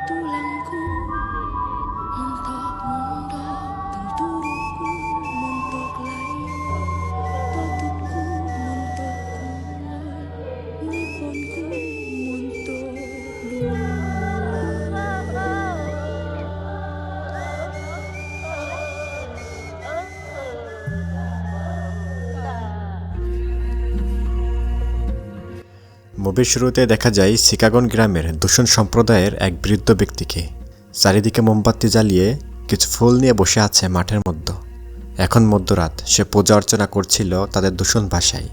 tulangku mentok-mentok tenturuku mentok layu patutku mentok kuat niponku mentok মুভির শুরুতে দেখা যায় শিকাগো গ্রামের দূষণ সম্প্রদায়ের এক বৃদ্ধ ব্যক্তিকে চারিদিকে মোমবাতি জ্বালিয়ে কিছু ফুল নিয়ে বসে আছে মাঠের মধ্যে। এখন মধ্যরাত, সে পূজা অর্চনা করছিল তাদের দূষণ ভাষায়।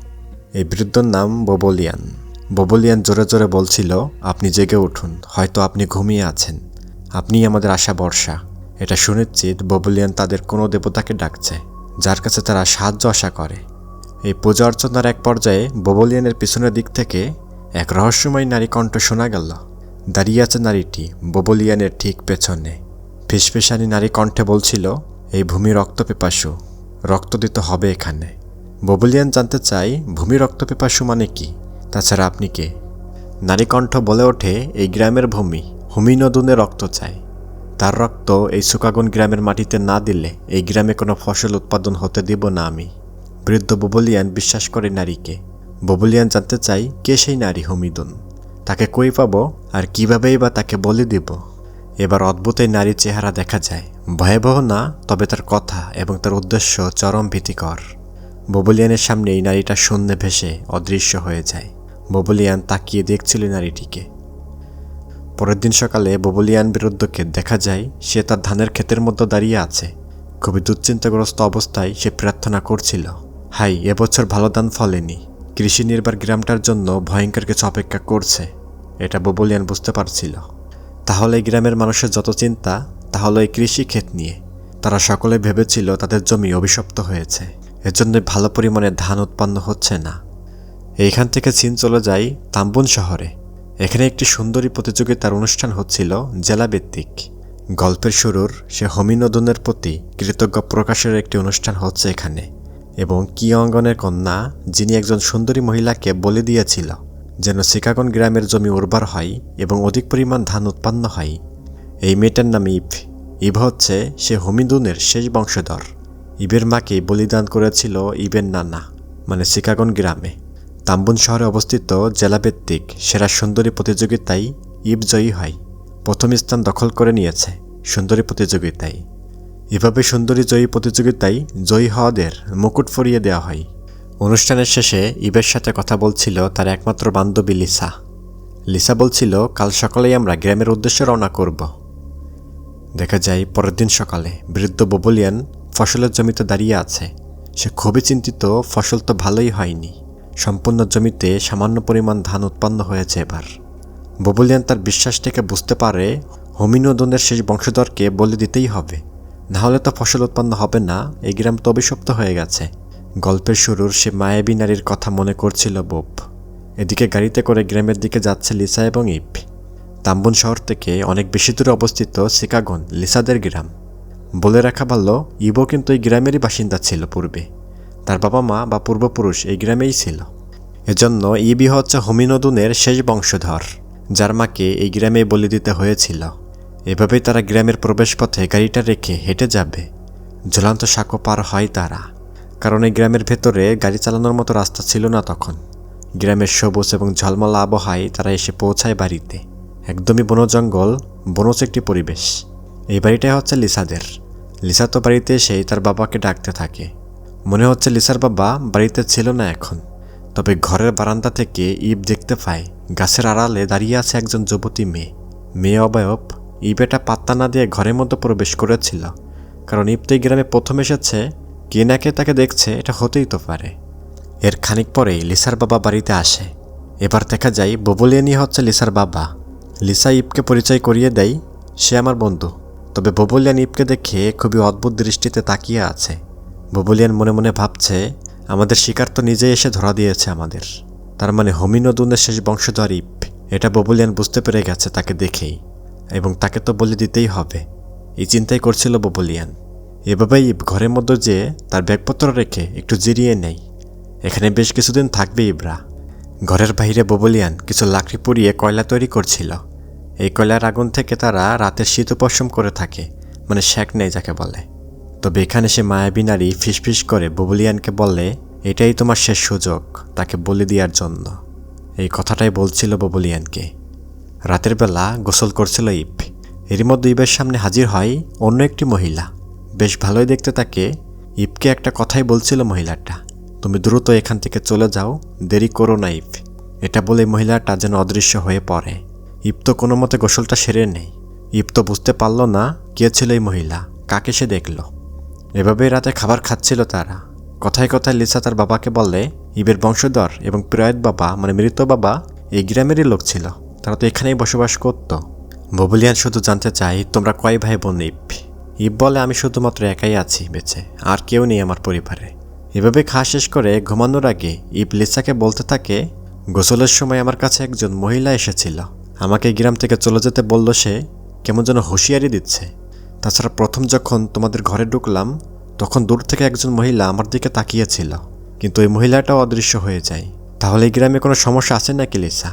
এই বৃদ্ধর নাম বোবলিয়ান। বোবলিয়ান জোরে জোরে বলছিল, আপনি জেগে উঠুন, হয়তো আপনি ঘুমিয়ে আছেন, আপনিই আমাদের আশা ভরসা। এটা সুনিশ্চিত বোবলিয়ান তাদের কোনো দেবতাকে ডাকছে, যার কাছে তারা সাহায্য আশা করে। এই পূজা অর্চনার এক পর্যায়ে বোবলিয়ানের পিছনের দিক থেকে এক রহস্যময় নারী কণ্ঠ শোনা গেল। দাঁড়িয়ে আছে নারীটি বোবলিয়ানের ঠিক পেছনে। ফিসফিসানি নারী কণ্ঠে বলছিল, এই ভূমি রক্তপিপাসু, রক্ত দিতে হবে এখানে। বোবলিয়ান জানতে চাই, ভূমি রক্তপিপাসু মানে কি? তাছাড়া আপনি কে? নারী কণ্ঠ বলে ওঠে, এই গ্রামের ভূমি হুমিনদুনে রক্ত চায়। তার রক্ত এই সুকাগুন গ্রামের মাটিতে না দিলে এই গ্রামে কোনো ফসল উৎপাদন হতে দিব না আমি। বৃদ্ধ বোবলিয়ান বিশ্বাস করে নারীকে। বোবলিয়ান জানতে চাই, কে সেই নারী হুমিদুন? তাকে কই পাবো আর কীভাবেই বা তাকে বলে দিব? এবার অদ্ভুত এই নারীর চেহারা দেখা যায়, ভয়াবহ না, তবে তার কথা এবং তার উদ্দেশ্য চরম ভীতিকর। বোবলিয়ানের সামনে এই নারীটা শূন্যে ভেসে অদৃশ্য হয়ে যায়। বোবলিয়ান তাকিয়ে দেখছিল নারীটিকে। পরের দিন সকালে বোবলিয়ান বিরুদ্ধকে দেখা যায়, সে তার ধানের ক্ষেতের মধ্যে দাঁড়িয়ে আছে। খুবই দুশ্চিন্তাগ্রস্ত অবস্থায় সে প্রার্থনা করছিল, হাই, এবছর ভালো ধান ফলেনি, কৃষি নির্ভর গ্রামটার জন্য ভয়ঙ্কর কিছু অপেক্ষা করছে। এটা বোবলিয়ান বুঝতে পারছিল। তাহলে এই গ্রামের মানুষের যত চিন্তা, তাহলে এই কৃষি ক্ষেত নিয়ে। তারা সকলে ভেবেছিল তাদের জমি অভিশপ্ত হয়েছে, এজন্য ভালো পরিমাণে ধান উৎপন্ন হচ্ছে না। এইখান থেকে সিন চলে যায় তাম্বুন শহরে। এখানে একটি সুন্দরী প্রতিযোগিতার অনুষ্ঠান হচ্ছিল জেলাভিত্তিক। গল্পের শুরুর সে হোমিনোদনের প্রতি কৃতজ্ঞ প্রকাশের একটি অনুষ্ঠান হচ্ছে এখানে, এবং কিয়ঙ্গনের কন্যা, যিনি একজন সুন্দরী মহিলাকে বলে দিয়েছিল যেন শিকাগো গ্রামের জমি উর্বর হয় এবং অধিক পরিমাণ ধান উৎপন্ন হয়। এই মেয়েটার নাম ইভ। ইভ হচ্ছে সে হোমিদুনের শেষ বংশধর। ইভের মাকে বলিদান করেছিল ইভের নানা, মানে শিকাগো গ্রামে। তাম্বুন শহরে অবস্থিত জেলাভিত্তিক সেরা সুন্দরী প্রতিযোগিতায় ইভ জয়ী হয়, প্রথম স্থান দখল করে নিয়েছে সুন্দরী প্রতিযোগিতায়। এভাবে সুন্দরী জয়ী প্রতিযোগিতায় জয়ী হওয়াদের মুকুট পরিয়ে দেওয়া হয়। অনুষ্ঠানের শেষে ইভের সাথে কথা বলছিল তার একমাত্র বান্ধবী লিসা। লিসা বলছিল, কাল সকালেই আমরা গ্রামের উদ্দেশ্যে রওনা করব। দেখা যায় পরের দিন সকালে বৃদ্ধ বোবলিয়ান ফসলের জমিতে দাঁড়িয়ে আছে। সে খুবই চিন্তিত, ফসল তো ভালোই হয়নি। সম্পূর্ণ জমিতে সামান্য পরিমাণ ধান উৎপন্ন হয়েছে এবার। বোবলিয়ান তার বিশ্বাস থেকে বুঝতে পারে, হোমিনোদনের শেষ বংশধরকে বলে দিতেই হবে, নাহলে তো ফসল উৎপন্ন হবে না, এই গ্রাম তো অভিশপ্ত হয়ে গেছে। গল্পের শুরুর সে মায়াবী নারীর কথা মনে করছিল বোব। এদিকে গাড়িতে করে গ্রামের দিকে যাচ্ছে লিসা এবং ইভ। তাম্বুন শহর থেকে অনেক বেশি দূরে অবস্থিত শিকাগো লিসাদের গ্রাম। বলে রাখা ভালো, ইভও কিন্তু এই গ্রামেরই বাসিন্দা ছিল পূর্বে। তার বাবা মা বা পূর্বপুরুষ এই গ্রামেই ছিল। এজন্য ইবি হচ্ছে হোমিনোদুনের শেষ বংশধর, যার মাকে এই গ্রামে বলে দিতে হয়েছিল। এভাবেই তারা গ্রামের প্রবেশপথে গাড়িটা রেখে হেঁটে যাবে। ঝুলন্ত সাঁকো পার হয় তারা, কারণ এই গ্রামের ভেতরে গাড়ি চালানোর মতো রাস্তা ছিল না তখন। গ্রামের সবুজ এবং ঝলমলা আবহাওয়ায় তারা এসে পৌঁছায় বাড়িতে। একদমই বনজঙ্গল, বনজ একটি পরিবেশ। এই বাড়িটাই হচ্ছে লিসাদের। লিসা তো বাড়িতে এসেই তার বাবাকে ডাকতে থাকে। মনে হচ্ছে লিসার বাবা বাড়িতে ছিল না এখন। তবে ঘরের বারান্দা থেকে ইভ দেখতে পায় গাছের আড়ালে দাঁড়িয়ে আছে একজন যুবতী মেয়ে। মেয়ে অবয়ব। ইভ এটা পাত্তা না দিয়ে ঘরের মধ্যে প্রবেশ করেছিল, কারণ ইভ তো এই গ্রামে প্রথম এসেছে, কে না কে তাকে দেখছে, এটা হতেই তো পারে। এর খানিক পরেই লিসার বাবা বাড়িতে আসে। এবার দেখা যায় বোবলিয়ানই হচ্ছে লিসার বাবা। লিসা ইভকে পরিচয় করিয়ে দেয়, সে আমার বন্ধু। তবে বোবলিয়ান ইভকে দেখে খুবই অদ্ভুত দৃষ্টিতে তাকিয়ে আছে। বোবলিয়ান মনে মনে ভাবছে, আমাদের শিকার তো নিজেই এসে ধরা দিয়েছে আমাদের, তার মানে হোমিনোদুনের শেষ বংশধর ইভ। এটা বোবলিয়ান বুঝতে পেরে গেছে তাকে দেখেই, এবং তাকে তো বলে দিতেই হবে, এই চিন্তাই করছিল বোবলিয়ান। এভাবেই ইভ ঘরের মধ্যে যেয়ে তার ব্যাগপত্র রেখে একটু জিরিয়ে নেয়। এখানে বেশ কিছুদিন থাকবে ইভরা। ঘরের বাইরে বোবলিয়ান কিছু লাকড়ি পুড়িয়ে কয়লা তৈরি করছিল। এই কয়লার আগুন থেকে তারা রাতের শীত উপশম করে থাকে, মানে শেক নেই যাকে বলে। তবে এখানে সে মায়াবী নারী ফিসফিস করে বুবুলিয়ানকে বললে এটাই তোমার শেষ সুযোগ তাকে বলি দেওয়ার জন্য। এই কথাটাই বলছিল বুবুলিয়ানকে। রাতের বেলা গোসল করছিল ইব। এরই মধ্যে ইবের সামনে হাজির হয় অন্য একটি মহিলা। বেশ ভালোই দেখতে তাকে। ইবকে একটা কথাই বলছিল মহিলাটা, তুমি দ্রুত এখান থেকে চলে যাও, দেরি করো না ইব। এটা বলে মহিলাটা যেন অদৃশ্য হয়ে পড়ে। ইব তো কোনো মতে গোসলটা সেরে নেই। ইব তো বুঝতে পারল না কে ছিল এই মহিলা, কাকে সে দেখল। এভাবেই রাতে খাবার খাচ্ছিল তারা। কথায় কথায় লিসা তার বাবাকে বললে ইবের বংশধর এবং প্রয়াত বাবা মানে মৃত বাবা এই গ্রামেরই লোক ছিল, তারা তো এখানেই বসবাস করত। বুবুলিয়ান শুধু জানতে চাই তোমরা কয় ভাই বোন ইব। ইব বলে আমি শুধুমাত্র একাই আছি বেঁচে, আর কেউ নেই আমার পরিবারে। এভাবে খাওয়া শেষ করে ঘুমানোর আগে ইব লিসাকে বলতে থাকে, গোসলের সময় আমার কাছে একজন মহিলা এসেছিল, আমাকে এই গ্রাম থেকে চলে যেতে বলল। সে কেমন যেন হুঁশিয়ারি দিচ্ছে। তাছাড়া প্রথম যখন তোমাদের ঘরে ঢুকলাম তখন দূর থেকে একজন মহিলা আমার দিকে তাকিয়েছিল, কিন্তু ওই মহিলাটাও অদৃশ্য হয়ে যায়। তাহলে এই গ্রামে কোনো সমস্যা আছে নাকি লিসা?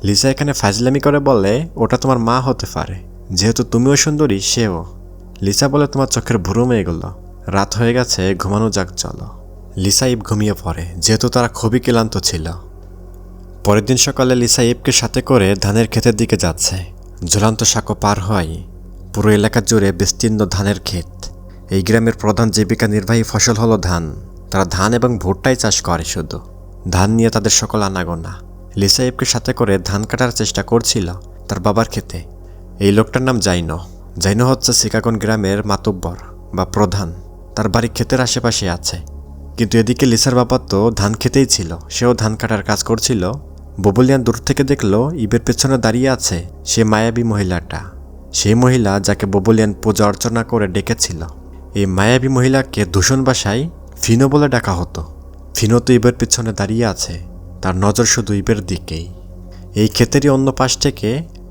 লিসা এখানে ফাজলামি করে বলে ওটা তোমার মা হতে পারে, যেহেতু তুমিও সুন্দরী সেও। লিসা বলে তোমার চোখের ভুরুম এগুলো, রাত হয়ে গেছে, ঘুমানো যাক চলো। লিসা ইব ঘুমিয়ে পড়ে, যেহেতু তারা খুবই ক্লান্ত ছিল। পরের দিন সকালে লিসা ইবকে সাথে করে ধানের ক্ষেতের দিকে যাচ্ছে। ঝুলন্ত সাঁকো পার হয়। পুরো এলাকা জুড়ে বিস্তীর্ণ ধানের ক্ষেত। এই গ্রামের প্রধান জীবিকা নির্বাহী ফসল হলো ধান। তারা ধান এবং ভুট্টাই চাষ করে শুধু। ধান নিয়ে তাদের সকল আনাগোনা। লিসা ইবকে সাথে করে ধান কাটার চেষ্টা করছিল তার বাবার ক্ষেতে। এই লোকটার নাম জাইনো। জাইনো হচ্ছে সিকাগন গ্রামের মাতব্বর বা প্রধান। তার বাড়ি ক্ষেতের আশেপাশে আছে। কিন্তু এদিকে লিসার বাবা তো ধান খেতেই ছিল, সেও ধান কাটার কাজ করছিল। বুবুলিয়ান দূর থেকে দেখলো ইবের পেছনে দাঁড়িয়ে আছে সে মায়াবী মহিলাটা, সেই মহিলা যাকে বুবুলিয়ান পূজা অর্চনা করে ডেকেছিল। এই মায়াবী মহিলাকে দূষণ ভাষায় ফিনো বলে ডাকা হতো। ফিনো তো ইবের পিছনে দাঁড়িয়ে আছে, তার নজর শুধু ইবের দিকেই। এই ক্ষেতেরই অন্য পাশ থেকে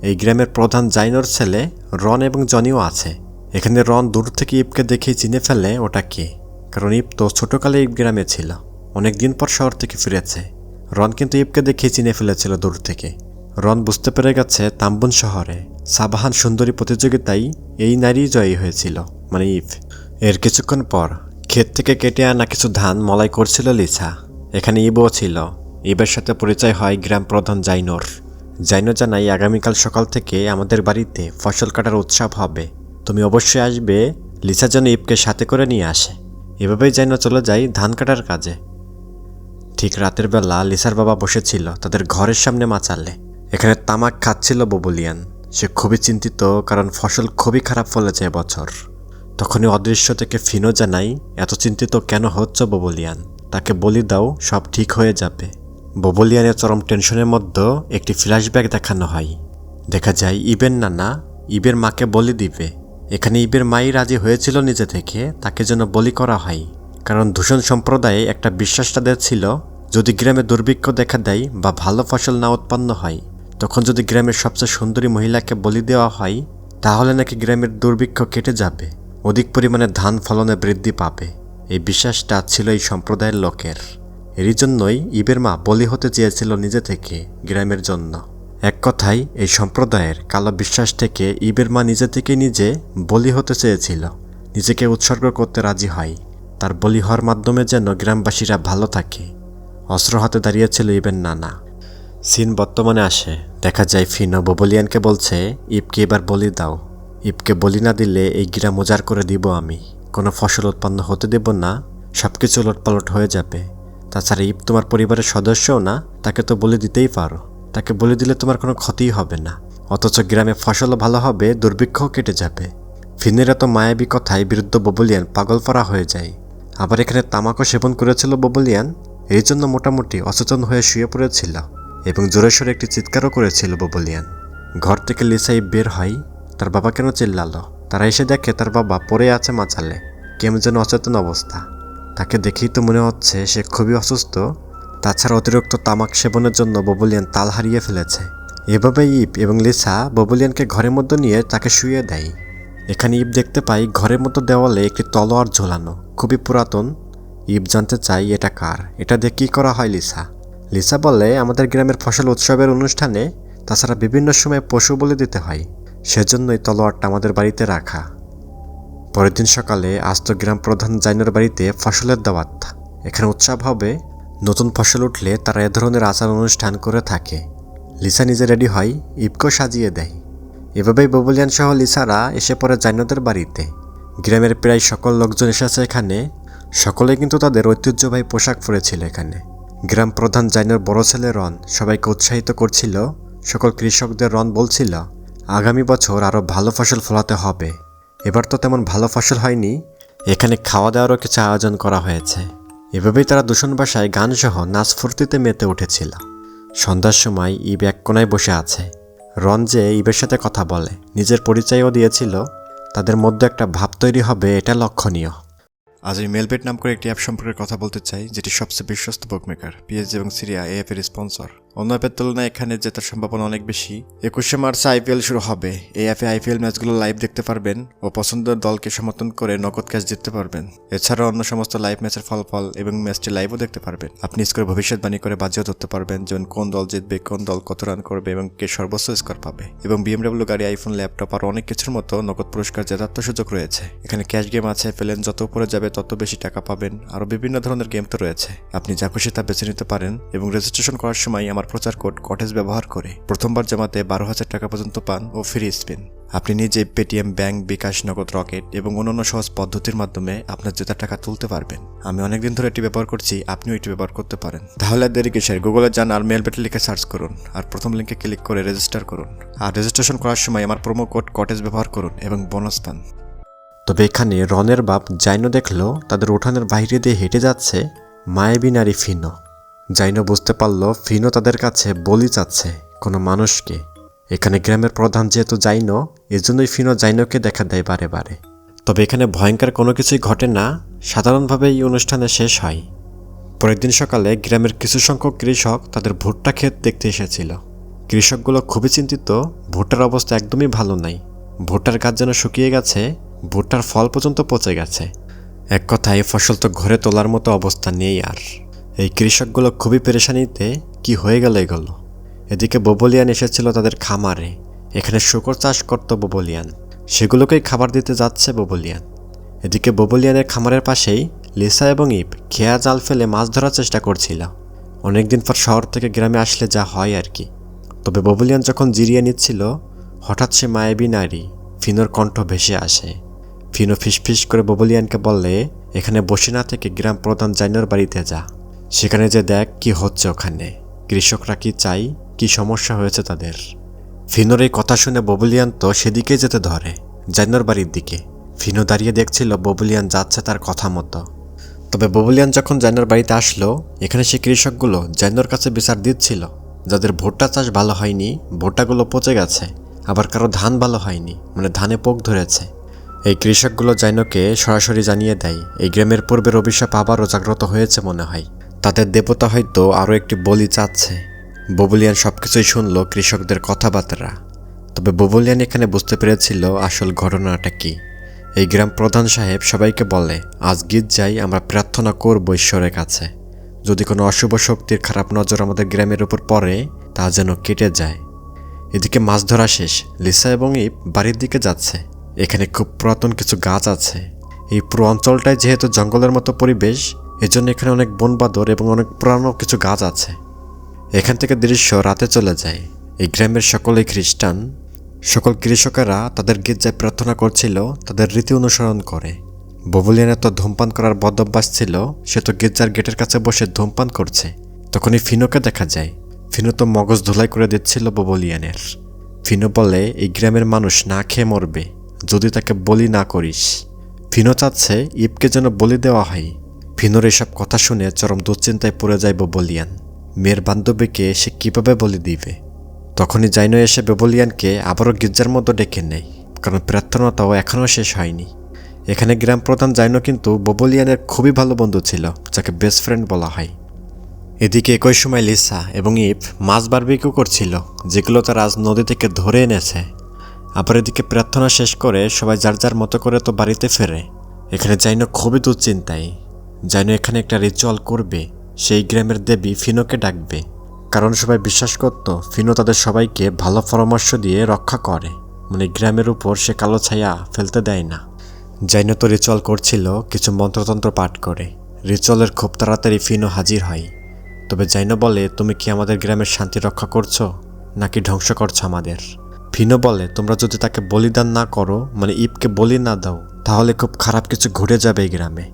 এই গ্রামের প্রধান জাইনোর ছেলে রন এবং জনিও আছে। এখানে রন দূর থেকে ইবকে দেখেই চিনে ফেলে ওটা কে, কারণ ইব তো ছোটকালে ইব গ্রামে ছিল, অনেক দিন পর শহর থেকে ফিরেছে। রন কিন্তু ইবকে দেখেই চিনে ফেলেছিল দূর থেকে। রন বুঝতে পেরে গেছে তাম্বুন শহরে সাবাহান সুন্দরী প্রতিযোগিতায় এই নারী জয়ী হয়েছিল, মানে ইব। এর কিছুক্ষণ পর ক্ষেত থেকে কেটে আনা কিছু ধান মলাই করছিল লিসা। এখানে ইবও ছিল। ইবের সাথে পরিচয় হয় গ্রাম প্রধান জাইনোর। জাইনো জানাই আগামীকাল সকাল থেকে আমাদের বাড়িতে ফসল কাটার উৎসব হবে, তুমি অবশ্যই আসবে। লিসা যেন ইবকে সাথে করে নিয়ে আসে। এভাবেই জাইনো চলে যায় ধান কাটার কাজে। ঠিক রাতের বেলা লিসার বাবা বসেছিল তাদের ঘরের সামনে মাচালে। এখানে তামাক খাচ্ছিল বুবুলিয়ান। সে খুবই চিন্তিত, কারণ ফসল খুবই খারাপ ফলেছে এবছর। তখনই অদৃশ্য থেকে ফিনো জানাই, এত চিন্তিত কেন হচ্ছ বুবুলিয়ান? তাকে বলি দাও, সব ঠিক হয়ে যাবে। বুবুলিয়ানের চরম টেনশনের মধ্যে একটি ফ্ল্যাশব্যাক দেখানো হয়। দেখা যায় ইবের নানা ইবের মাকে বলি দিবে। এখানে ইবের মাই রাজি হয়েছিল নিজে থেকে তাকে যেন বলি করা হয়, কারণ দূষণ সম্প্রদায়ে একটা বিশ্বাস তাদের ছিল, যদি গ্রামে দুর্ভিক্ষ দেখা দেয় বা ভালো ফসল না উৎপন্ন হয়, তখন যদি গ্রামের সবচেয়ে সুন্দরী মহিলাকে বলি দেওয়া হয় তাহলে নাকি গ্রামের দুর্ভিক্ষ কেটে যাবে, অধিক পরিমাণে ধান ফলনে বৃদ্ধি পাবে। এই বিশ্বাসটা ছিল এই সম্প্রদায়ের লোকের। এরই জন্যই ইবের মা বলি হতে চেয়েছিল নিজে থেকে গ্রামের জন্য। এক কথায় এই সম্প্রদায়ের কালো বিশ্বাস থেকে ইবের মা নিজে থেকে নিজে বলি হতে চেয়েছিল, নিজেকে উৎসর্গ করতে রাজি হয়। তার বলি হওয়ার মাধ্যমে যেন গ্রামবাসীরা ভালো থাকে। অস্ত্র হাতে দাঁড়িয়েছিল ইবের নানা। সিন বর্তমানে আসে। দেখা যায় ফিনো বুবুলিয়ানকে বলছে, ইবকে এবার বলি দাও। ইবকে বলি না দিলে এই গ্রাম উজাড় করে দিব আমি, কোনো ফসল উৎপন্ন হতে দেব না, সব কিছু উলটপালট হয়ে যাবে। তাছাড়া ইব তোমার পরিবারের সদস্যও না, তাকে তো বলে দিতেই পারো। তাকে বলে দিলে তোমার কোনো ক্ষতিই হবে না, অথচ গ্রামে ফসলও ভালো হবে, দুর্ভিক্ষও কেটে যাবে। ফিনের এত মায়াবী কথায় বিরুদ্ধ বুবুলিয়ান পাগল পড়া হয়ে যায়। আবার এখানে তামাকও সেবন করেছিল বুবুলিয়ান, এই জন্য মোটামুটি অচেতন হয়ে শুয়ে পড়েছিল এবং জোরে সোরে একটি চিৎকারও করেছিল বুবুলিয়ান। ঘর থেকে লিসা ইব বের হয়। তার বাবা কেন চিল্লালো? তারা এসে দেখে তার বাবা পড়ে আছে মাচালে, কেমন যেন অচেতন অবস্থা। তাকে দেখেই তো মনে হচ্ছে সে খুবই অসুস্থ। তাছাড়া অতিরিক্ত তামাক সেবনের জন্য বুবুলিয়ান তাল হারিয়ে ফেলেছে। এভাবে ইব এবং লিসা বুবুলিয়ানকে ঘরের মধ্যে নিয়ে তাকে শুয়ে দেয়। এখানে ইব দেখতে পাই ঘরের মতো দেওয়ালে একটি তলোয়ার ঝোলানো, খুবই পুরাতন। ইব জানতে চাই এটা কার, এটা দিয়ে কী করা হয় লিসা? লিসা বলে আমাদের গ্রামের ফসল উৎসবের অনুষ্ঠানে তাছাড়া বিভিন্ন সময় পশু বলি দিতে হয়, সেজন্যই তলোয়ারটা আমাদের বাড়িতে রাখা। পরের দিন সকালে আস্ত গ্রাম প্রধান জাইনোর বাড়িতে ফসলের দাওয়াত। এখানে উৎসব হবে, নতুন ফসল উঠলে তারা এ ধরনের আচার অনুষ্ঠান করে থাকে। লিসা নিজে রেডি হয়, ইবকেও সাজিয়ে দেয়। এভাবেই ববুলিয়ান সহ লিসারা এসে পড়ে জাইনোদের বাড়িতে। গ্রামের প্রায় সকল লোকজন এসেছে এখানে, সকলে কিন্তু তাদের ঐতিহ্যবাহী পোশাক পরেছিল এখানে। গ্রাম প্রধান জাইনোর বড় ছেলে রন সবাইকে উৎসাহিত করছিল। সকল কৃষকদের রন বলছিল আগামী বছর আরও ভালো ফসল ফলাতে হবে। এবার তো তেমন ভালো ফসল হয়নি, এখানে খাওয়া দাওয়ারও কিছু আয়োজন করা হয়েছে। এভাবেই তারা দূষণ বাসায় গানসহ নাচ ফুর্তিতে মেতে উঠেছিল। সন্ধ্যার সময় ইব এক কোনায় বসে আছে। রন যে ইবের সাথে কথা বলে, নিজের পরিচয়ও দিয়েছিল। তাদের মধ্যে একটা ভাব তৈরি হবে, এটা লক্ষণীয়। আজ আমি মেলবেট নাম করে একটি অ্যাপ সম্পর্কে কথা বলতে চাই, যেটি সবচেয়ে বিশ্বস্ত বুকমেকার। পিএসজি এবং সিরিয়া এই অ্যাপের স্পন্সর। অন্য অ্যাপের তুলনায় এখানে জেতার সম্ভাবনা অনেক বেশি। 21শে মার্চ আইপিএল শুরু হবে। এই অ্যাপে আইপিএল ম্যাচগুলো লাইভ দেখতে পারবেন ও পছন্দের দলকে সমর্থন করে নগদ ক্যাশ জিততে পারবেন। এছাড়াও অন্য সমস্ত লাইভ ম্যাচের ফলাফল এবং ম্যাচটি লাইভও দেখতে পারবেন। আপনি স্কোর ভবিষ্যৎবাণী করে বাজিও ধরতে পারবেন, যেমন কোন দল জিতবে, কোন দল কত রান করবে এবং কে সর্বোচ্চ স্কোর পাবে। এবং বিএমডব্লিউ গাড়ি, আইফোন, ল্যাপটপ আর অনেক কিছুর মতো নগদ পুরস্কার জেতার তো সুযোগ রয়েছে। এখানে ক্যাশ গেম আছে, পেলেন যত উপরে যাবে তত বেশি টাকা পাবেন। আরও বিভিন্ন ধরনের গেম তো রয়েছে, আপনি যা খুশি তা বেছে নিতে পারেন। এবং রেজিস্ট্রেশন করার সময় আমার প্রচার কোড কটেজ ব্যবহার করে প্রথমবার জমাতে 12,000 টাকা পর্যন্ত পান ও ফ্রি স্পিন। আপনি নিজে পেটিএম, ব্যাংক, বিকাশ, নগদ, রকেট এবং অন্যান্য সহজ পদ্ধতির মাধ্যমে আপনার জেতা টাকা তুলতে পারবেন। আমি অনেকদিন ধরে এটি ব্যবহার করছি, আপনিও এটি ব্যবহার করতে পারেন। তাহলে আর দেরি কিসের, গুগলে যান আর মেলবেট লিখে সার্চ করুন আর প্রথম লিঙ্কে ক্লিক করে রেজিস্টার করুন। আর রেজিস্ট্রেশন করার সময় আমার প্রোমো কোড কটেজ ব্যবহার করুন এবং বোনাস পান। তবে এখানে রনের বাপ জাইনো দেখলো তাদের উঠানের বাইরে দিয়ে হেঁটে যাচ্ছে মায়াবী নারী ফিনো। জাইনো বুঝতে পারল ফিনো তাদের কাছে বলি চাচ্ছে কোনো মানুষকে। এখানে গ্রামের প্রধান যেহেতু জাইনো, এজন্যই ফিনো জাইনোকে দেখা দেয় বারে বারে। তবে এখানে ভয়ঙ্কর কোনো কিছুই ঘটে না, সাধারণভাবে এই অনুষ্ঠানে শেষ হয়। পরের দিন সকালে গ্রামের কিছু সংখ্যক কৃষক তাদের ভুট্টা ক্ষেত দেখতে এসেছিল। কৃষকগুলো খুবই চিন্তিত, ভুট্টার অবস্থা একদমই ভালো নাই। ভুট্টার গাছ যেন শুকিয়ে গেছে, ভুট্টার ফল পর্যন্ত পচে গেছে। এক কথায় ফসল তো ঘরে তোলার মতো অবস্থা নেই আর। এই কৃষকগুলো খুবই পেরেশানিতে, কি হয়ে গেল এগুলো। এদিকে ববলিয়ান এসেছিল তাদের খামারে। এখানে শূকর চাষ করত ববলিয়ান, সেগুলোকেই খাবার দিতে যাচ্ছে ববলিয়ান। এদিকে ববলিয়ানের খামারের পাশেই লিসা এবং ইব খেয়া জাল ফেলে মাছ ধরার চেষ্টা করছিল। অনেকদিন পর শহর থেকে গ্রামে আসলে যা হয় আর কি। তবে ববলিয়ান যখন জিরিয়ে নিচ্ছিল, হঠাৎ সে মায়াবী নারী ফিনোর কণ্ঠ ভেসে আসে। ফিনো ফিসফিস করে ববলিয়ানকে বললে এখানে বসে না থেকে গ্রাম প্রধান জাইনোর বাড়িতে যা, সেখানে যে দেখ কি হচ্ছে ওখানে, কৃষকরা কি চাই, কি সমস্যা হয়েছে তাদের। ফিনোর এই কথা শুনে ববলিয়ান তো সেদিকে যেতে ধরে, জাইনোর বাড়ির দিকে। ফিনো দাঁড়িয়ে দেখছিল ববলিয়ান যাচ্ছে তার কথা মতো। তবে ববলিয়ান যখন জাইনোর বাড়িতে আসলো, এখানে সে কৃষকগুলো জাইনোর কাছে বিচার দিচ্ছিল যাদের ভুট্টা চাষ ভালো হয়নি, ভুট্টাগুলো পচে গেছে, আবার কারো ধান ভালো হয়নি, মানে ধানে পোক ধরেছে। এই কৃষকগুলো জাইনোকে সরাসরি জানিয়ে দেয় এই গ্রামের পূর্বের অভিশাপ আবারও জাগ্রত হয়েছে মনে হয়। তাদের দেবতা হয়তো আরও একটি বলি চাচ্ছে। ববলিয়ান সবকিছুই শুনল কৃষকদের কথাবার্তা। তবে ববলিয়ান এখানে বুঝতে পেরেছিল আসল ঘটনাটা কি। এই গ্রাম প্রধান সাহেব সবাইকে বলে আজ গির্জায় আমরা প্রার্থনা করব ঈশ্বরের কাছে, যদি কোনো অশুভ শক্তির খারাপ নজর আমাদের গ্রামের উপর পড়ে তা যেন কেটে যায়। এদিকে মাছ ধরা শেষ, লিসা এবং ইব বাড়ির দিকে যাচ্ছে। এখানে খুব পুরাতন কিছু গাছ আছে। এই পুরো অঞ্চলটায় যেহেতু জঙ্গলের মতো পরিবেশ, এজন্য এখানে অনেক বনবাদর এবং অনেক পুরানো কিছু গাছ আছে। এখান থেকে দৃশ্য রাতে চলে যায়। এই গ্রামের সকলেই খ্রিস্টান। সকল কৃষকেরা তাদের গির্জায় প্রার্থনা করছিল তাদের রীতি অনুসরণ করে। ববলিয়ানের তো ধূমপান করার বদ অভ্যাস ছিল, সে তো গির্জার গেটের কাছে বসে ধূমপান করছে। তখনই ফিনোকে দেখা যায়। ফিনো তো মগজ ধুলাই করে দিচ্ছিল ববলিয়ানের। ফিনো বলে এই গ্রামের মানুষ না খেয়ে মরবে যদি তাকে বলি না করিস। ফিনো চাচ্ছে ইবকে যেন বলি দেওয়া হয়। ফিনোর এসব কথা শুনে চরম দুশ্চিন্তায় পড়ে যায় ববলিয়ান। মেয়ের বান্ধবীকে সে কীভাবে বলি দিবে। তখনই জাইনো এসে ববলিয়ানকে আবারও গির্জার মতো ডেকে নেয়, কারণ প্রার্থনাটাও এখনও শেষ হয়নি। এখানে গ্রাম প্রধান জাইনো কিন্তু ববলিয়ানের খুবই ভালো বন্ধু ছিল, যাকে বেস্ট ফ্রেন্ড বলা হয়। এদিকে একই সময় লিসা এবং ইব মাছ বারবিকিউ করছিল, যেগুলো তারা আজ নদী থেকে ধরে এনেছে। আবার এদিকে প্রার্থনা শেষ করে সবাই যার যার মতো করে তো বাড়িতে ফেরে। এখানে জাইনো খুবই দুশ্চিন্তায়। জাইনো এখানে একটা রিচুয়াল করবে, সেই গ্রামের দেবী ফিনোকে ডাকবে, কারণ সবাই বিশ্বাস করত ফিনো তাদের সবাইকে ভালো পরামর্শ দিয়ে রক্ষা করে, মানে গ্রামের উপর সে কালো ছায়া ফেলতে দেয় না। জাইনো তো রিচুয়াল করছিল কিছু মন্ত্রতন্ত্র পাঠ করে। রিচুয়ালের খুব তাড়াতাড়ি ফিনো হাজির হয়। তবে জাইনো বলে, তুমি কি আমাদের গ্রামের শান্তি রক্ষা করছো নাকি ধ্বংস করছো আমাদের? ফিনো বলে, তোমরা যদি তাকে বলিদান না করো, মানে ইবকে বলি না দাও, তাহলে খুব খারাপ কিছু ঘটে যাবে এই গ্রামে।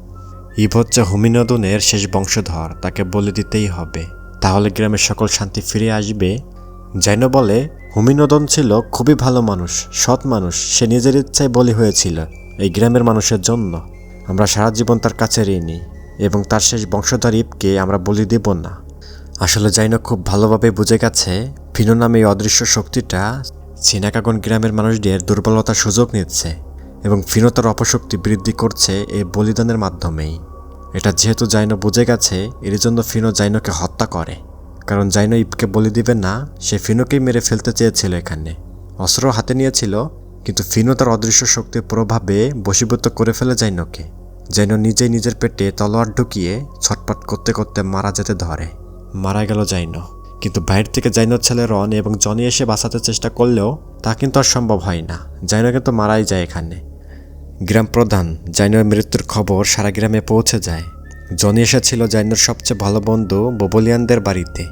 ইব হচ্ছে হোমিনোদনের শেষ বংশধর, তাকে বলি দিতেই হবে, তাহলে গ্রামের সকল শান্তি ফিরে আসবে। জাইনো বলে, হোমিনোদন ছিল খুবই ভালো মানুষ, সৎ মানুষ, সে নিজের ইচ্ছায় বলি হয়েছিল এই গ্রামের মানুষের জন্য। আমরা সারা জীবন তার কাছে ঋণী এবং তার শেষ বংশধর ইবকে আমরা বলি দেব না। আসলে জাইনো খুব ভালোভাবে বুঝে গেছে ফিনো নামে এই অদৃশ্য শক্তিটা সিনাকাগন গ্রামের মানুষদের দুর্বলতার সুযোগ নিচ্ছে এবং ফিনো তার অপশক্তি বৃদ্ধি করছে এই বলিদানের মাধ্যমেই। এটা যেহেতু জাইনো বুঝে গেছে, এর জন্য ফিনো জাইনোকে হত্যা করে। কারণ জাইনো ইবকে বলি দিবে না, সে ফিনোকেই মেরে ফেলতে চেয়েছিল এখানে। অস্ত্র হাতে নিয়েছিল, কিন্তু ফিনো তার অদৃশ্য শক্তির প্রভাবে বশীভূত করে ফেলে জাইনোকে। জাইনো নিজেই নিজের পেটে তলোয়ার ঢুকিয়ে ছটপট করতে করতে মারা যেতে ধরে। মারা গেল জাইনো, কিন্তু বাইরে থেকে জাইনোর ছেলে রন এবং জনি এসে বাঁচাতে চেষ্টা করলেও তা কিন্তু আর সম্ভব হয় না। জাইনো কিন্তু মারাই যায় এখানে। গ্রাম প্রধান জাইনোর মৃত্যুর খবর সারা গ্রামে পৌঁছে যায়। জনি এসেছিল জাইনোর সবচেয়ে ভালো বন্ধু বোবলিয়ানদের বাড়িতে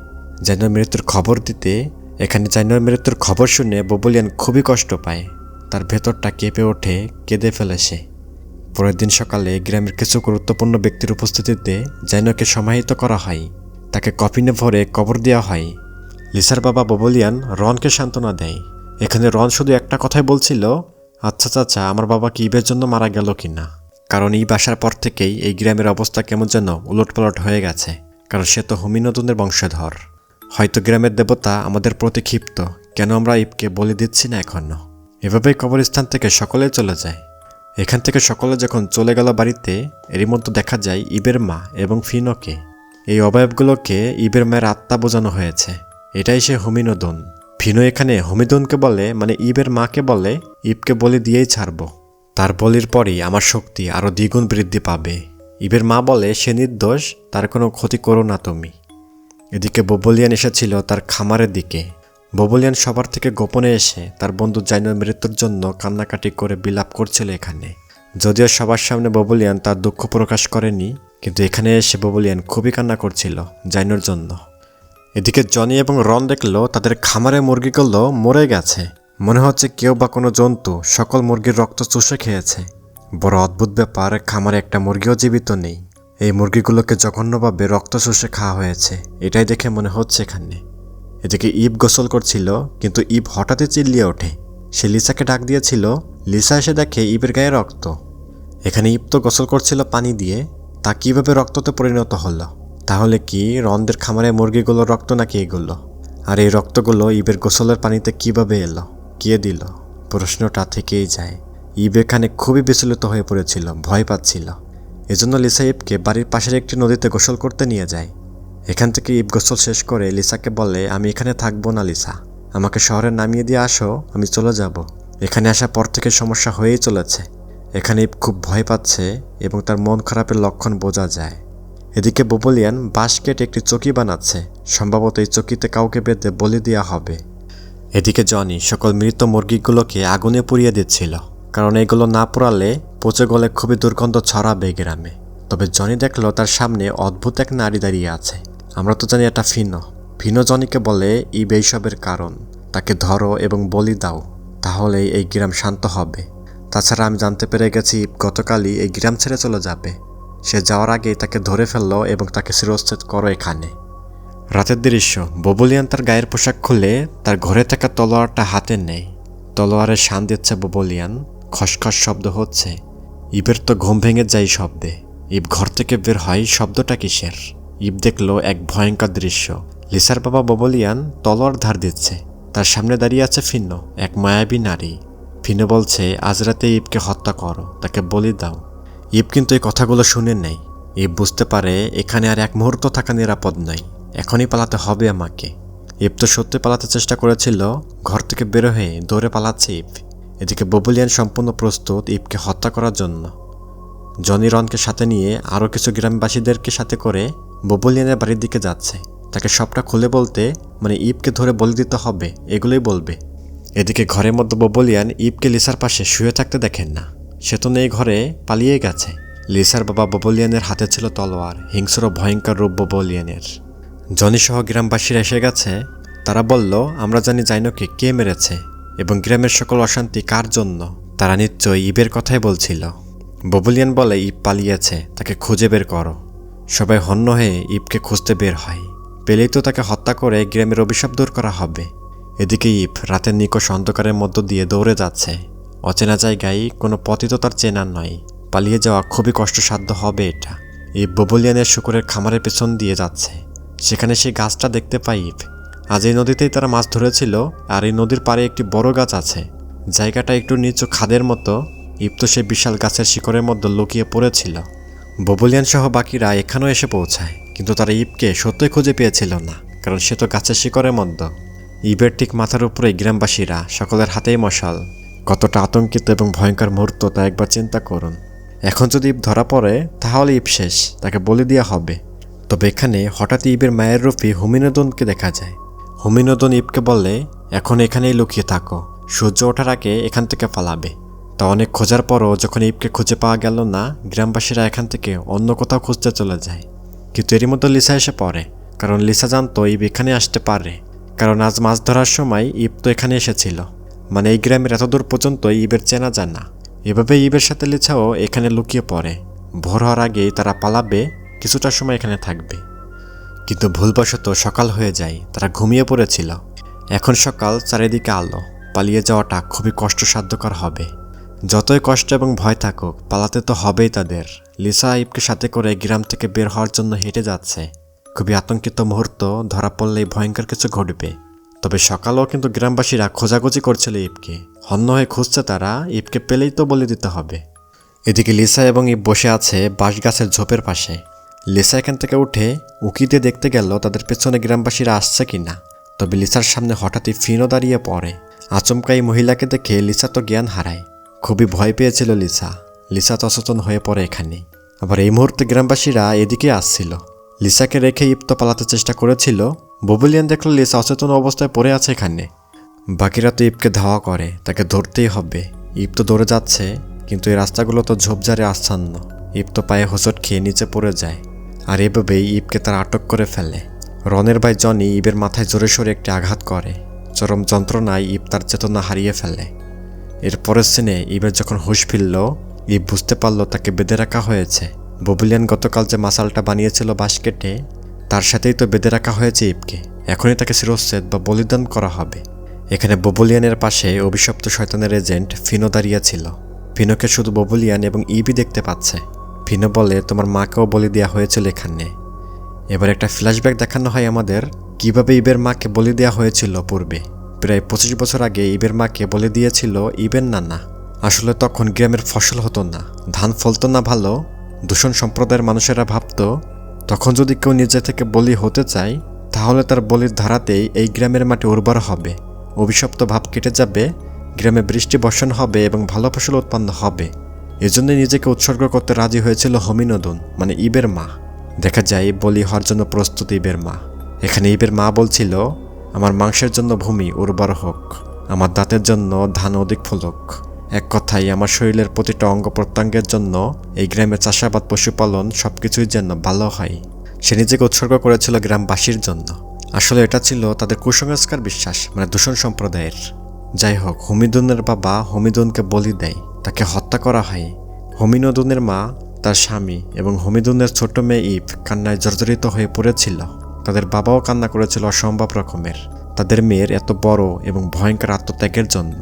জাইনোর মৃত্যুর খবর দিতে। এখানে জাইনোর মৃত্যুর খবর শুনে বোবলিয়ান খুবই কষ্ট পায়, তার ভেতরটা কেঁপে ওঠে, কেঁদে ফেলে সে। পরের দিন সকালে গ্রামের কিছু গুরুত্বপূর্ণ ব্যক্তির উপস্থিতিতে জাইনোকে সমাহিত করা হয়, তাকে কফিনে ভরে কবর দেওয়া হয়। লিসার বাবা বোবলিয়ান রনকে সান্ত্বনা দেয়। এখানে রন শুধু একটা কথাই বলছিল, আচ্ছা চাচা, আমার বাবা কি ইবের জন্য মারা গেল কিনা? কারণ ইব আসার পর থেকেই এই গ্রামের অবস্থা কেমন যেন উলটপালট হয়ে গেছে, কারণ সে তো হোমিনোদনের বংশধর। হয়তো গ্রামের দেবতা আমাদের প্রতি ক্ষিপ্ত, কেন আমরা ইবকে বলি দিচ্ছি না এখনো। এভাবেই কবরস্থান থেকে সকলে চলে যায়। এখান থেকে সকলে যখন চলে গেল বাড়িতে, এরই মধ্যে দেখা যায় ইবের মা এবং ফিনোকে। এই অবয়বগুলোকে ইবের মায়ের আত্মা বোঝানো হয়েছে, এটাই সে হোমিনোদন। ফিনো এখানে হোমিদনকে বলে, মানে ইবের মাকে বলে, ইবকে বলি দিয়েই ছাড়ব, তার বলির পরেই আমার শক্তি আরও দ্বিগুণ বৃদ্ধি পাবে। ইবের মা বলে, সে নির্দোষ, তার কোনো ক্ষতি করো না তুমি। এদিকে বোবলিয়ান এসেছিল তার খামারের দিকে। বোবলিয়ান সবার থেকে গোপনে এসে তার বন্ধু জাইনোর মৃত্যুর জন্য কান্নাকাটি করে বিলাপ করছিল এখানে। যদিও সবার সামনে বোবলিয়ান তার দুঃখ প্রকাশ করেনি, কিন্তু এখানে এসে বোবলিয়ান খুবই কান্না করছিল জাইনোর জন্য। এদিকে জনি এবং রন দেখলো তাদের খামারে মুরগিগুলো মরে গেছে। মনে হচ্ছে কেউ বা কোনো জন্তু সকল মুরগির রক্ত চুষে খেয়েছে। বড় অদ্ভুত ব্যাপার, খামারে একটা মুরগিও জীবিত নেই। এই মুরগিগুলোকে জঘন্যভাবে রক্ত চুষে খাওয়া হয়েছে, এটাই দেখে মনে হচ্ছে এখানে। এদিকে ইব গোসল করছিল, কিন্তু ইব হঠাৎই চিল্লিয়ে ওঠে। সে লিসাকে ডাক দিয়েছিল, লিসা এসে দেখে ইবের গায়ে রক্ত। এখানে ইব তো গোসল করছিল পানি দিয়ে, তা কিভাবে রক্ততে পরিণত হলো? তাহলে কি রনদের খামারে মুরগিগুলোর রক্ত নাকি এগুলো? আর এই রক্তগুলো ইবের গোসলের পানিতে কিভাবে এলো, কে দিল? প্রশ্নটা থেকেই যায়। ইব এখানে খুবই বিচলিত হয়ে পড়েছিল, ভয় পাচ্ছিল। এজন্য লিসা ইবকে বাড়ির পাশের একটি নদীতে গোসল করতে নিয়ে যায়। এখান থেকে ইব গোসল শেষ করে লিসাকে বলে, আমি এখানে থাকবো না লিসা, আমাকে শহরে নামিয়ে দিয়ে আসো, আমি চলে যাব। এখানে আসার পর থেকে সমস্যা হয়েই চলেছে। এখানে ইব খুব ভয় পাচ্ছে এবং তার মন খারাপের লক্ষণ বোঝা যায়। এদিকে বোবলিয়ান বাঁশ কেটে একটি চকি বানাচ্ছে, সম্ভবত এই চকিতে কাউকে বেঁধে বলি দেওয়া হবে। এদিকে জনি সকল মৃত মুরগিগুলোকে আগুনে পুড়িয়ে দিচ্ছিল, কারণ এগুলো না পোড়ালে পচে গলে খুবই দুর্গন্ধ ছড়াবে গ্রামে। তবে জনি দেখলো তার সামনে অদ্ভুত এক নারী দাঁড়িয়ে আছে। আমরা তো জানি এটা ফিনো। ফিনো জনিকে বলে, ইব এইসবের কারণ, তাকে ধরো এবং বলি দাও, তাহলেই এই গ্রাম শান্ত হবে। তাছাড়া আমি জানতে পেরে গেছি ইব গতকালই এই গ্রাম ছেড়ে চলে যাবে। সে যাওয়ার আগেই তাকে ধরে ফেললো এবং তাকে শিরশ্ছেদ করো এখানে। রাতের দৃশ্য, বোবলিয়ান তার গায়ের পোশাক খুলে তার ঘরে থাকা তলোয়ারটা হাতে নেয়। তলোয়ারের শান দিচ্ছে বোবলিয়ান, খসখস শব্দ হচ্ছে। ইবের তো ঘুম ভেঙে যায় শব্দে। ইব ঘর থেকে বের হয়, শব্দটা কিসের? ইব দেখলো এক ভয়ঙ্কর দৃশ্য। লিসার বাবা বোবলিয়ান তলোয়ার ধার দিচ্ছে, তার সামনে দাঁড়িয়ে আছে ফিনো, এক মায়াবী নারী। ফিনো বলছে, আজ রাতে ইবকে হত্যা করো, তাকে বলি দাও। ইব কিন্তু এই কথাগুলো শুনে নেই। ইব বুঝতে পারে এখানে আর এক মুহূর্ত থাকা নিরাপদ নয়, এখনই পালাতে হবে আমাকে। ইব তো সত্যি পালাতে চেষ্টা করেছিল, ঘর থেকে বের হয়ে দৌড়ে পালাচ্ছে ইব। এদিকে বোবলিয়ান সম্পূর্ণ প্রস্তুত ইবকে হত্যা করার জন্য। জনি রনকে সাথে নিয়ে আরও কিছু গ্রামবাসীদেরকে সাথে করে বোবলিয়ানের বাড়ির দিকে যাচ্ছে। তাকে সবটা খুলে বলতে, মানে ইভকে ধরে বলে দিতে হবে, এগুলোই বলবে। এদিকে ঘরের মধ্যে ববলিয়ান ইভকে লিসার পাশে শুয়ে থাকতে দেখেন না। সে তো নেই ঘরে, পালিয়ে গেছে। লিসার বাবা ববলিয়ানের হাতে ছিল তলোয়ার, হিংস্র ভয়ঙ্কর রূপ ববলিয়ানের। জনি সহ গ্রামবাসীরা এসে গেছে। তারা বলল, আমরা জানি জাইনোকে কে মেরেছে এবং গ্রামের সকল অশান্তি কার জন্য। তারা নিশ্চয়ই ইবের কথাই বলছিল। ববলিয়ান বলে, ইব পালিয়েছে, তাকে খুঁজে বের করো। সবাই হন্য হয়ে ইবকে খুঁজতে বের হয়। পেলেই তো তাকে হত্যা করে গ্রামের অভিশাপ দূর করা হবে। এদিকে ইব রাতের নিকষ অন্ধকারের মধ্য দিয়ে দৌড়ে যাচ্ছে। অচেনা জায়গায় কোনো পথই তো তার চেনার নয়। পালিয়ে যাওয়া খুবই কষ্টসাধ্য হবে এটা। ইব ববলিয়ানের শুকরের খামারের পেছন দিয়ে যাচ্ছে। সেখানে সেই গাছটা দেখতে পাই ইব। আজ এই নদীতেই তারা মাছ ধরেছিল, আর এই নদীর পাড়ে একটি বড় গাছ আছে। জায়গাটা একটু নিচু খাদের মতো। ইব তো সেই বিশাল গাছের শিকড়ের মধ্যে লুকিয়ে পড়েছিল। ববলিয়ান সহ বাকিরা এখানেও এসে পৌঁছায়, কিন্তু তারা ইবকে সত্যই খুঁজে পেয়েছিল না, কারণ সে তো গাছের শিকড়ের মধ্যে। ইবের ঠিক মাথার উপরে গ্রামবাসীরা, সকলের হাতেই মশাল। কতটা আতঙ্কিত এবং ভয়ঙ্কর মুহূর্ত তা একবার চিন্তা করুন। এখন যদি ইব ধরা পড়ে তাহলে ইব শেষ, তাকে বলে দেওয়া হবে। তবে এখানে হঠাৎ ইবের মায়ের রূপী হুমিনোদনকে দেখা যায়। হুমিনোদন ইবকে বলে, এখন এখানেই লুকিয়ে থাকো, সূর্য ওঠার আগে এখান থেকে পালাবে। তা অনেক খোঁজার পরও যখন ইবকে খুঁজে পাওয়া গেল না, গ্রামবাসীরা এখান থেকে অন্য কোথাও খুঁজতে চলে যায়। কিন্তু এরই মধ্যে লিসা এসে পড়ে, কারণ লিসা জানতো ইব এখানে আসতে পারে, কারণ আজ মাছ ধরার সময় ইব তো এখানে এসেছিল। মানে এই গ্রামের এত দূর পর্যন্ত ইবের চেনা জানা। এভাবে ইবের সাথে লিসাও এখানে লুকিয়ে পড়ে। ভোর হওয়ার আগেই তারা পালাবে, কিছুটা সময় এখানে থাকবে। কিন্তু ভুলবশত সকাল হয়ে যায়, তারা ঘুমিয়ে পড়েছিল। এখন সকাল, চারিদিকে আলো। পালিয়ে যাওয়াটা খুবই কষ্টসাধ্যকর হবে। যতই কষ্ট এবং ভয় থাকুক, পালাতে তো হবেই তাদের। লিসা ইবকে সাথে করে গ্রাম থেকে বের হওয়ার জন্য হেঁটে যাচ্ছে। খুবই আতঙ্কিত মুহূর্ত, ধরা পড়লেই ভয়ঙ্কর কিছু ঘটবে। তবে সকালেও কিন্তু গ্রামবাসীরা খোঁজাখুঁজি করছিল ইবকে। হন্য হয়ে খুঁজছে তারা, ইবকে পেলেই তো বলে দিতে হবে। এদিকে লিসা এবং ইব বসে আছে বাঁশ গাছের ঝোপের পাশে। লিসা এখান থেকে উঠে উকি দিয়ে দেখতে গেল তাদের পেছনে গ্রামবাসীরা আসছে কিনা। তবে লিসার সামনে হঠাৎই ফিনো দাঁড়িয়ে পড়ে। আচমকা এই মহিলাকে দেখে লিসা তো জ্ঞান হারায়। খুবই ভয় পেয়েছিল লিসা। লিসা তো অচেতন হয়ে পড়ে এখানে। আবার এই মুহূর্তে গ্রামবাসীরা এদিকে আসছিল। লিসাকে রেখে ইব তো পালাতে চেষ্টা করেছিল। ববলিয়ান দেখল লিসা অচেতন অবস্থায় পড়ে আছে এখানে। বাকিরা তো ইবকে ধাওয়া করে, তাকে ধরতেই হবে। ইব তো দৌড়ে যাচ্ছে, কিন্তু এই রাস্তাগুলো তো ঝোপঝাড়ে আচ্ছন্ন। ইব তো পায়ে হোঁচট খেয়ে নিচে পড়ে যায়। আর এভাবেই ইবকে তারা আটক করে ফেলে। রনের ভাই জনি ইবের মাথায় জোরে সোরে একটি আঘাত করে। চরম যন্ত্রণায় ইব তার চেতনা হারিয়ে ফেলে। এর পরের সিনে ইবের যখন হুঁশ ফিরল, ইব বুঝতে পারল তাকে বেঁধে রাখা হয়েছে। ববলিয়ান গতকাল যে মাসালটা বানিয়েছিল বাঁশ কেটে, তার সাথেই তো বেঁধে রাখা হয়েছে ইবকে। এখনই তাকে শিরচ্ছেদ বা বলিদান করা হবে। এখানে ববলিয়ানের পাশে অভিশপ্ত শয়তানের এজেন্ট ফিনো দাঁড়িয়েছিল। ফিনোকে শুধু ববলিয়ান এবং ইবই দেখতে পাচ্ছে। ফিনো বলে, তোমার মাকেও বলি দেওয়া হয়েছিল এখানে। এবার একটা ফ্ল্যাশব্যাক দেখানো হয় আমাদের, কিভাবে ইবের মাকে বলি দেওয়া হয়েছিল পূর্বে। প্রায় 25 বছর আগে ইবের মাকে বলে দিয়েছিল ইবের নানা। আসলে তখন গ্রামের ফসল হতো না, ধান ফলতো না ভালো। দূষণ সম্প্রদায়ের মানুষেরা ভাবত, তখন যদি কেউ নিজে থেকে বলি হতে চায়, তাহলে তার বলির ধারাতেই এই গ্রামের মাটি উর্বর হবে, অভিশপ্ত ভাব কেটে যাবে, গ্রামে বৃষ্টি বর্ষণ হবে এবং ভালো ফসল উৎপন্ন হবে। এজন্যই নিজেকে উৎসর্গ করতে রাজি হয়েছিল হোমিনোদন, মানে ইবের মা। দেখা যায় বলি হওয়ার জন্য প্রস্তুত ইবের মা। এখানে ইবের মা বলছিল, আমার মাংসের জন্য ভূমি উর্বর হোক, আমার দাঁতের জন্য ধান অধিক ফলুক। এক কথায় আমার শরীরের প্রতিটা অঙ্গ প্রত্যঙ্গের জন্য এই গ্রামে চাষাবাদ, পশুপালন সবকিছুই যেন ভালো হয়। সে নিজেকে উৎসর্গ করেছিল গ্রামবাসীর জন্য। আসলে এটা ছিল তাদের কুসংস্কার বিশ্বাস, মানে দূষণ সম্প্রদায়ের। যাই হোক, হোমিদুনের বাবা হোমিদুনকে বলি দেয়, তাকে হত্যা করা হয়। হোমিনোদনের মা, তার স্বামী এবং হোমিদুনের ছোট মেয়ে ইভ কান্নায় জর্জরিত হয়ে পড়েছিল। তাদের বাবাও কান্না করেছিল অসম্ভব রকমের, তাদের মেয়ের এত বড় এবং ভয়ঙ্কর আত্মত্যাগের জন্য।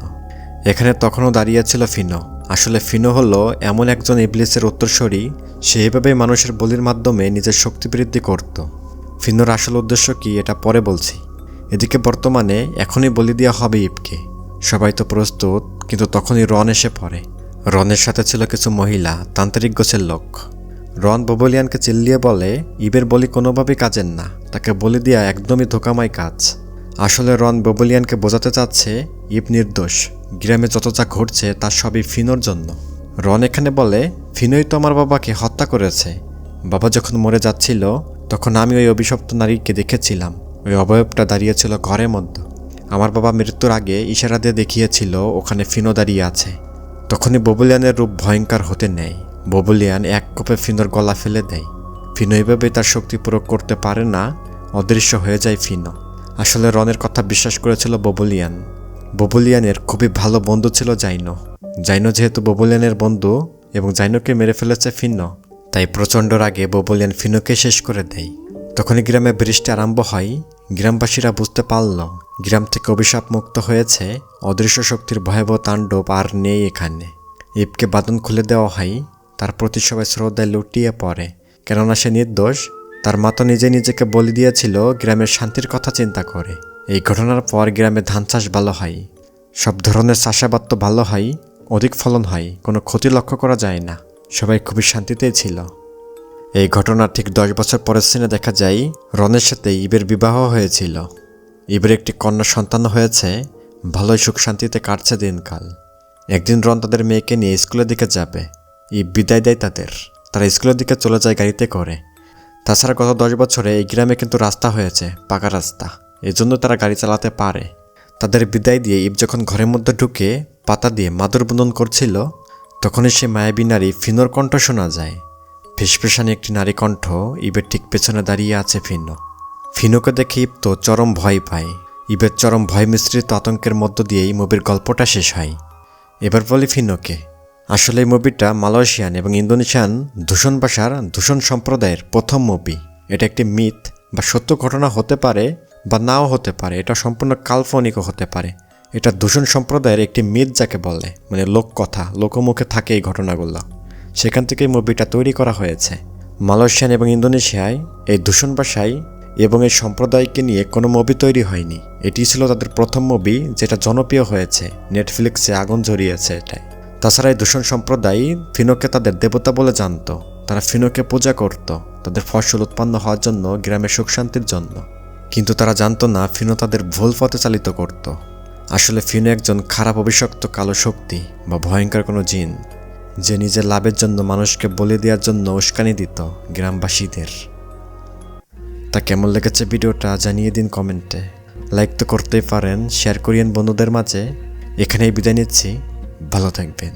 এখানে তখনও দাঁড়িয়েছিল ফিনো। আসলে ফিনো হলো এমন একজন ইবলিসের উত্তরসূরি, সে এভাবেই মানুষের বলির মাধ্যমে নিজের শক্তি বৃদ্ধি করত। ফিনোর আসল উদ্দেশ্য কি এটা পরে বলছি। এদিকে বর্তমানে এখনই বলি দেওয়া হবে ইবকে। সবাই তো প্রস্তুত, কিন্তু তখনই রন এসে পড়ে। রনের সাথে ছিল কিছু মহিলা, তান্ত্রিক গোছের লোক। রন ববলিয়ানকে চিল্লিয়ে বলে, ইবের বলি কোনোভাবেই কাজের না, তাকে বলি দেওয়া একদমই ধোকামাই কাজ। আসলে রন ববলিয়ানকে বোঝাতে চাচ্ছে ইব নির্দোষ, গ্রামে যত যা ঘটছে তার সবই ফিনোর জন্য। রন এখানে বলে, ফিনোই তো আমার বাবাকে হত্যা করেছে। বাবা যখন মরে যাচ্ছিল তখন আমি ওই অভিশপ্ত নারীকে দেখেছিলাম। ওই অবয়বটা দাঁড়িয়েছিল ঘরের মধ্যে। আমার বাবা মৃত্যুর আগে ইশারা দিয়ে দেখিয়েছিল ওখানে ফিনো দাঁড়িয়ে আছে। তখনই ববুলিয়ানের রূপ ভয়ঙ্কর হতে নেয়। ববুলিয়ান এক কোপে ফিনোর গলা ফেলে দেয়। ফিনো এভাবে তার শক্তি প্রয়োগ করতে পারে না, অদৃশ্য হয়ে যায় ফিনো। আসলে রনের কথা বিশ্বাস করেছিল ববুলিয়ান। ববুলিয়ানের খুবই ভালো বন্ধু ছিল জাইনো। জাইনো যেহেতু ববুলিয়ানের বন্ধু এবং জাইনোকে মেরে ফেলেছে ফিনো, তাই প্রচণ্ড রাগে ববুলিয়ান ফিনোকে শেষ করে দেয়। তখনই গ্রামে বৃষ্টি আরম্ভ হয়। গ্রামবাসীরা বুঝতে পারল গ্রাম থেকে অভিশাপ মুক্ত হয়েছে। অদৃশ্য শক্তির ভয়াবহ তাণ্ডব আর নেই এখানে। ইবকে বাঁধন খুলে দেওয়া হয়। তার প্রতি সবাই শ্রদ্ধায় লুটিয়ে পড়ে, কেননা সে নির্দোষ। তার মা তো নিজেকে বলি দিয়েছিল গ্রামের শান্তির কথা চিন্তা করে। এই ঘটনার পর গ্রামে ধান চাষ ভালো হয়। সব ধরনের চাষাবাদ তো ভালো হয়, অধিক ফলন হয়, কোনো ক্ষতি লক্ষ্য করা যায় না। সবাই খুবই শান্তিতেই ছিল। এই ঘটনার ঠিক 10 বছর পরের সিনে দেখা যায় রনের সাথে ইবের বিবাহ হয়েছিল। ইবের একটি কন্যা সন্তান হয়েছে। ভালোই সুখ শান্তিতে কাটছে দিনকাল। একদিন রন তাদের মেয়েকে নিয়ে স্কুলের দিকে যাবে। ইব বিদায় দেয় তাদের। তারা স্কুলের দিকে চলে যায় গাড়িতে করে। তাছাড়া গত 10 বছরে এই গ্রামে কিন্তু রাস্তা হয়েছে, পাকা রাস্তা। এজন্য তারা গাড়ি চালাতে পারে। তাদের বিদায় দিয়ে ইব যখন ঘরের মধ্যে ঢুকে পাতা দিয়ে মাদুর বুনন করছিল, তখনই সে মায়াবী নারী ফিনোর কণ্ঠ শোনা যায়। ফিসফিসানি একটি নারী কণ্ঠ। ইবের ঠিক পেছনে দাঁড়িয়ে আছে ফিনো। ফিনোকে দেখে ইব তো চরম ভয় পায়। ইবের চরম ভয় মিশ্রিত আতঙ্কের মধ্য দিয়েই মুভির গল্পটা শেষ হয়। এবার বলি ফিনোকে। আসলে এই মুভিটা মালয়েশিয়ান এবং ইন্দোনেশিয়ান দূষণ ভাষার দূষণ সম্প্রদায়ের প্রথম মুভি। এটা একটি মিথ বা সত্য ঘটনা হতে পারে বা নাও হতে পারে। এটা সম্পূর্ণ কাল্পনিকও হতে পারে। এটা দূষণ সম্প্রদায়ের একটি মিথ যাকে বলে, মানে লোককথা, লোকমুখে থাকে এই ঘটনাগুলো। সেখান থেকে এই মুভিটা তৈরি করা হয়েছে। মালয়েশিয়ান এবং ইন্দোনেশিয়ায় এই দূষণ ভাষায় এবং এই সম্প্রদায়কে নিয়ে কোনো মুভি তৈরি হয়নি। এটি ছিল তাদের প্রথম মুভি, যেটা জনপ্রিয় হয়েছে। নেটফ্লিক্সে আগুন ঝরিয়েছে এটাই। তাছাড়া এই দূষণ সম্প্রদায় ফিনোকে তাদের দেবতা বলে জানত। তারা ফিনোকে পূজা করত তাদের ফসল উৎপন্ন হওয়ার জন্য, গ্রামের সুখ শান্তির জন্য। কিন্তু তারা জানতো না ফিনো তাদের ভুল পথে চালিত করত। আসলে ফিনো একজন খারাপ অভিশপ্ত কালো শক্তি বা ভয়ঙ্কর কোনো জিন, যে নিজের লাভের জন্য মানুষকে বলি দেওয়ার জন্য উস্কানি দিত গ্রামবাসীদের। তা কেমন লেগেছে ভিডিওটা জানিয়ে দিন কমেন্টে। লাইক তো করতেই পারেন, শেয়ার করিয়েন বন্ধুদের মাঝে। এখানেই বিদায় নিচ্ছি, ভালো থাকবেন।